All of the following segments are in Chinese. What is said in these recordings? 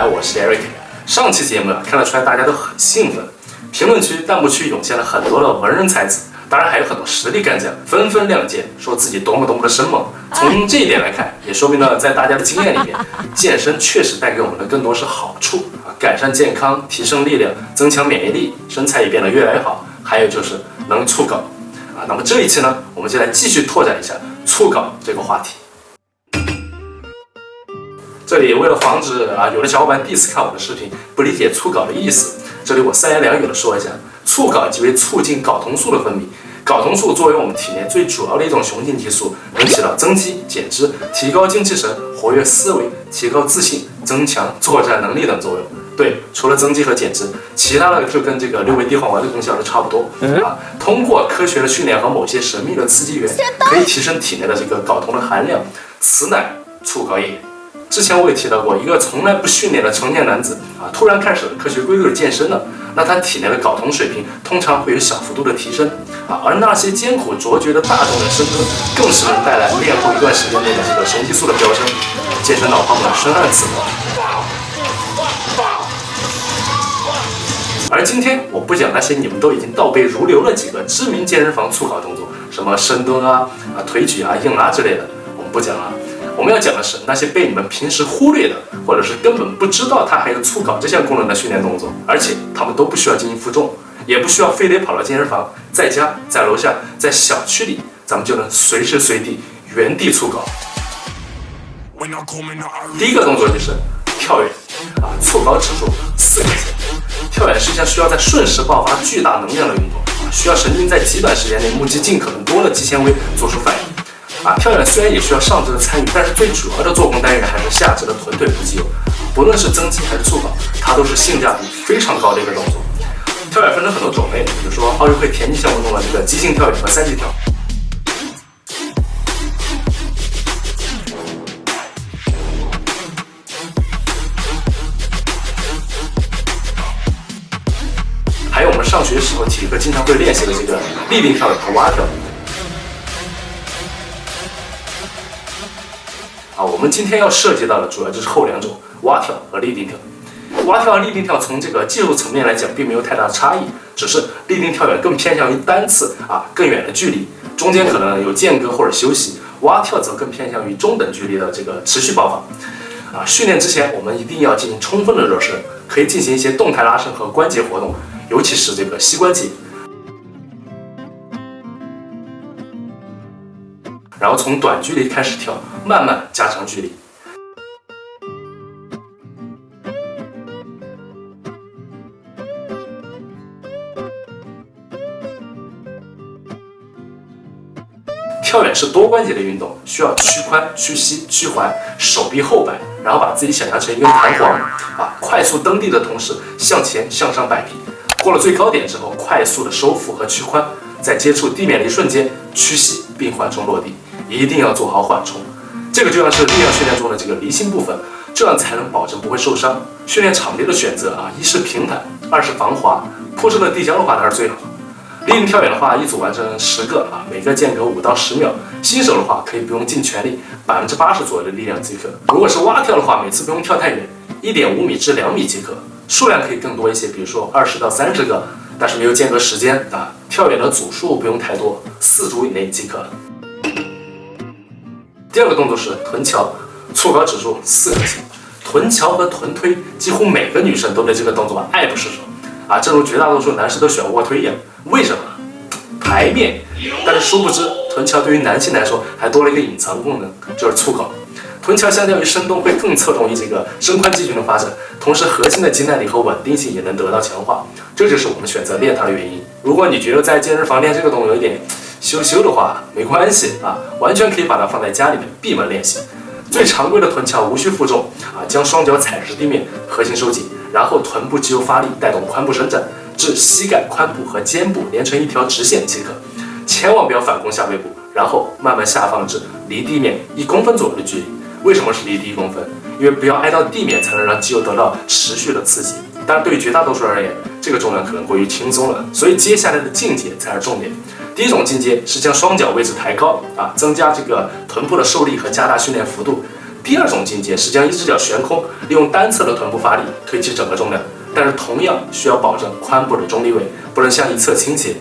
来，我是 Eric。上期节目看得出来大家都很兴奋，评论区、弹幕区涌现了很多的文人才子，当然还有很多实力干将纷纷亮剑，说自己多么的生猛。从这一点来看，也说明了在大家的经验里面，健身确实带给我们的更多是好处改善健康、提升力量、增强免疫力，身材也变得越来越好。还有就是能促搞那么这一期呢，我们就来继续拓展一下促搞这个话题。这里为了防止有的小伙伴第一次看我的视频不理解促搞的意思，这里我三言两语的说一下，促搞即为促进睾酮素的分泌。睾酮素作为我们体内最主要的一种雄性激素，能起到增肌、减脂、提高精气神、活跃思维、提高自信、增强作战能力等作用。对，除了增肌和减脂，其他的就跟这个六味地黄丸的功效都差不多通过科学的训练和某些神秘的刺激源，可以提升体内的这个睾酮的含量，此乃促搞也。之前我也提到过，一个从来不训练的成年男子突然开始科学规律的健身了，那他体内的睾酮水平通常会有小幅度的提升而那些艰苦卓绝的大众的深蹲，更是能带来练后一段时间内的这个雄激素的飙升，健身脑泡们深谙此道。而今天我不讲那些你们都已经倒背如流的几个知名健身房促搞动作，什么深蹲推举硬拉之类的，我们不讲我们要讲的是那些被你们平时忽略的，或者是根本不知道它还有促搞这项功能的训练动作，而且他们都不需要进行负重，也不需要非得跑到健身房，在家、在楼下、在小区里，咱们就能随时随地原地促搞。第一个动作就是跳远促搞指数4个字。跳远是一项需要在瞬时爆发巨大能量的运动需要神经在极短时间内募集尽可能多的肌纤维做出反应。跳远虽然也需要上肢的参与，但是最主要的做工单元还是下肢的臀腿部肌肉。不论是增肌还是促搞，它都是性价比非常高的一个动作。跳远分成很多种类，比如说奥运会田径项目中的这个激性跳远和三级跳。还有我们上学时候体育课经常会练习的这个立定跳远和蛙跳。我们今天要涉及到的主要就是后两种，蛙跳和立定跳。蛙跳和立定跳从这个技术层面来讲并没有太大的差异，只是立定跳远更偏向于单次更远的距离，中间可能有间隔或者休息；蛙跳则更偏向于中等距离的这个持续爆发。训练之前我们一定要进行充分的热身，可以进行一些动态拉伸和关节活动，尤其是这个膝关节。然后从短距离开始跳，慢慢加长距离。跳远是多关节的运动，需要屈髋、屈膝、屈踝，手臂后摆，然后把自己想象成一个弹簧快速蹬地的同时向前向上摆臂，过了最高点之后，快速的收腹和屈髋，在接触地面的一瞬间屈膝并缓冲落地。一定要做好缓冲，这个就像是力量训练中的这个离心部分，这样才能保证不会受伤。训练场地的选择一是平坦，二是防滑，铺设的地胶的话当然最好。立定跳远的话，一组完成10个每个间隔5到10秒。新手的话可以不用尽全力，80%左右的力量即可。如果是蛙跳的话，每次不用跳太远，1.5米至2米即可，数量可以更多一些，比如说20到30个，但是没有间隔时间跳远的组数不用太多，4组以内即可。第二个动作是臀桥，促搞指数4个字。臀桥和臀推，几乎每个女生都对这个动作爱不释手正如绝大多数男士都喜欢卧推一样。为什么？排面。但是殊不知，臀桥对于男性来说还多了一个隐藏功能，就是促搞。臀桥相较于深蹲会更侧重于这个身宽肌群的发展，同时核心的肌耐力和稳定性也能得到强化，这就是我们选择练它的原因。如果你觉得在健身房练这个动作有点羞的话，没关系完全可以把它放在家里面闭门练习。最常规的臀桥无需负重将双脚踩实地面，核心收紧，然后臀部肌肉发力，带动髋部伸展，至膝盖、髋部和肩部连成一条直线即可。千万不要反攻下背部，然后慢慢下放至离地面1公分左右的距离。为什么是离地1公分？因为不要挨到地面，才能让肌肉得到持续的刺激。但对于绝大多数人而言，这个重量可能过于轻松了，所以接下来的进阶才是重点。第一种进阶是将双脚位置抬高增加这个臀部的受力和加大训练幅度。第二种境界是将一只脚悬空，利用单侧的臀部发力推起整个重量，但是同样需要保证髋部的中立位，不能向一侧倾斜。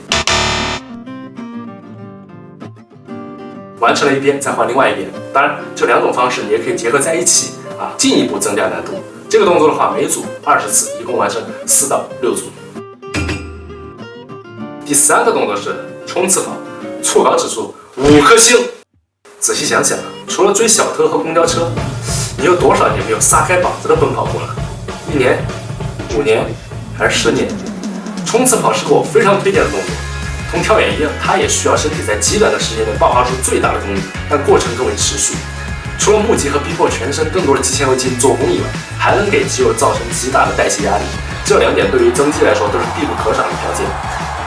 完成了一边，再换另外一边。当然，这两种方式你也可以结合在一起进一步增加难度。这个动作的话，每组20次，一共完成4到6组。第3个动作是冲刺跑，促稿指数5颗星。仔细想想，除了追小偷和公交车，你有多少年没有撒开膀子的奔跑过了？1年、5年还是10年？冲刺跑是个我非常推荐的动作。同跳远一样，它也需要身体在极短的时间内爆发出最大的功率，但过程更为持续。除了募集和逼迫全身更多的肌纤维进行做功以外，还能给肌肉造成极大的代谢压力。这2点对于增肌来说都是必不可少的条件。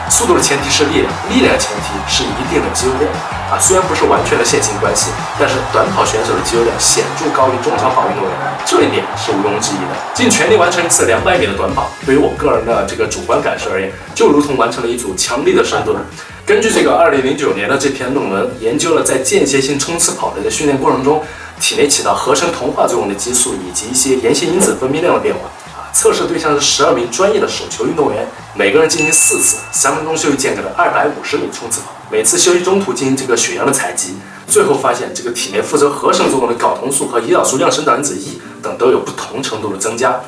速度的前提是力量，力量的前提是一定的肌肉量虽然不是完全的线性关系，但是短跑选手的肌肉量显著高于中长跑运动员，这一点是毋庸置疑的。尽全力完成一次200米的短跑，对于我个人的这个主观感受而言，就如同完成了一组强力的深蹲。根据这个2009年的这篇论文，研究了在间歇性冲刺跑类的训练过程中，体内起到合成同化作用的激素以及一些炎性因子分泌量的变化。测试对象是12名专业的手球运动员，每个人进行4次3分钟休息间隔的250米冲刺跑，每次休息中途进行这个血样的采集，最后发现这个体内负责合成作用的睾酮素和胰岛素量生长因子 E 等都有不同程度的增加，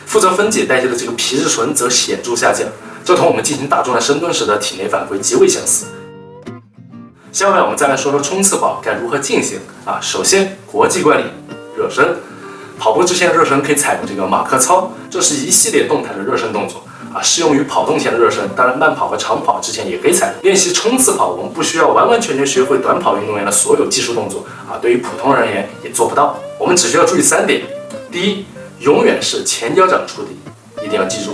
负责分解代谢的这个皮质醇则显著下降，这同我们进行大重量深蹲时的体内反馈极为相似。下面我们再来说说冲刺跑该如何进行首先，国际惯例，热身。跑步之前的热身可以采用这个马克操，这是一系列动态的热身动作适用于跑动前的热身，当然慢跑和长跑之前也可以采用。练习冲刺跑，我们不需要完完全全学会短跑运动员的所有技术动作对于普通人而言也做不到。我们只需要注意3点：第一，永远是前脚掌触地，一定要记住；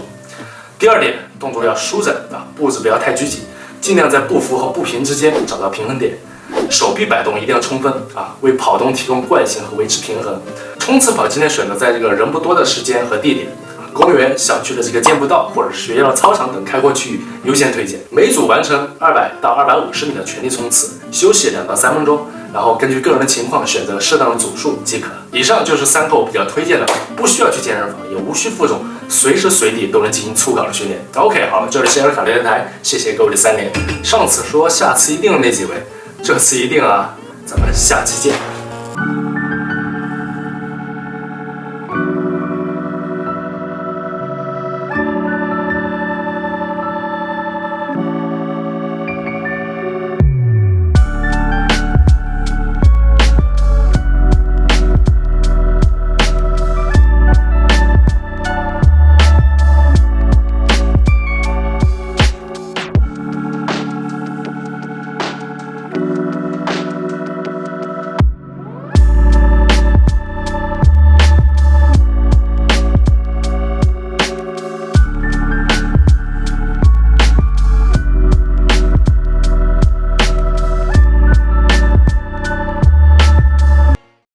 第2点，动作要舒展步子不要太拘谨，尽量在步幅和步频之间找到平衡点。手臂摆动一定要充分为跑动提供惯性和维持平衡。冲刺跑今天选择在这个人不多的时间和地点，公园、小区的这个健步道或者是学校的操场等开阔区域优先推荐。每组完成200到250米的全力冲刺，休息2到3分钟，然后根据个人的情况选择适当的组数即可。以上就是3个我比较推荐的，不需要去健身房，也无需负重，随时随地都能进行粗犷的训练。OK， 好了，这里是艾尔卡电台，谢谢各位的3连。上次说下次一定的那几位，这次一定咱们下期见。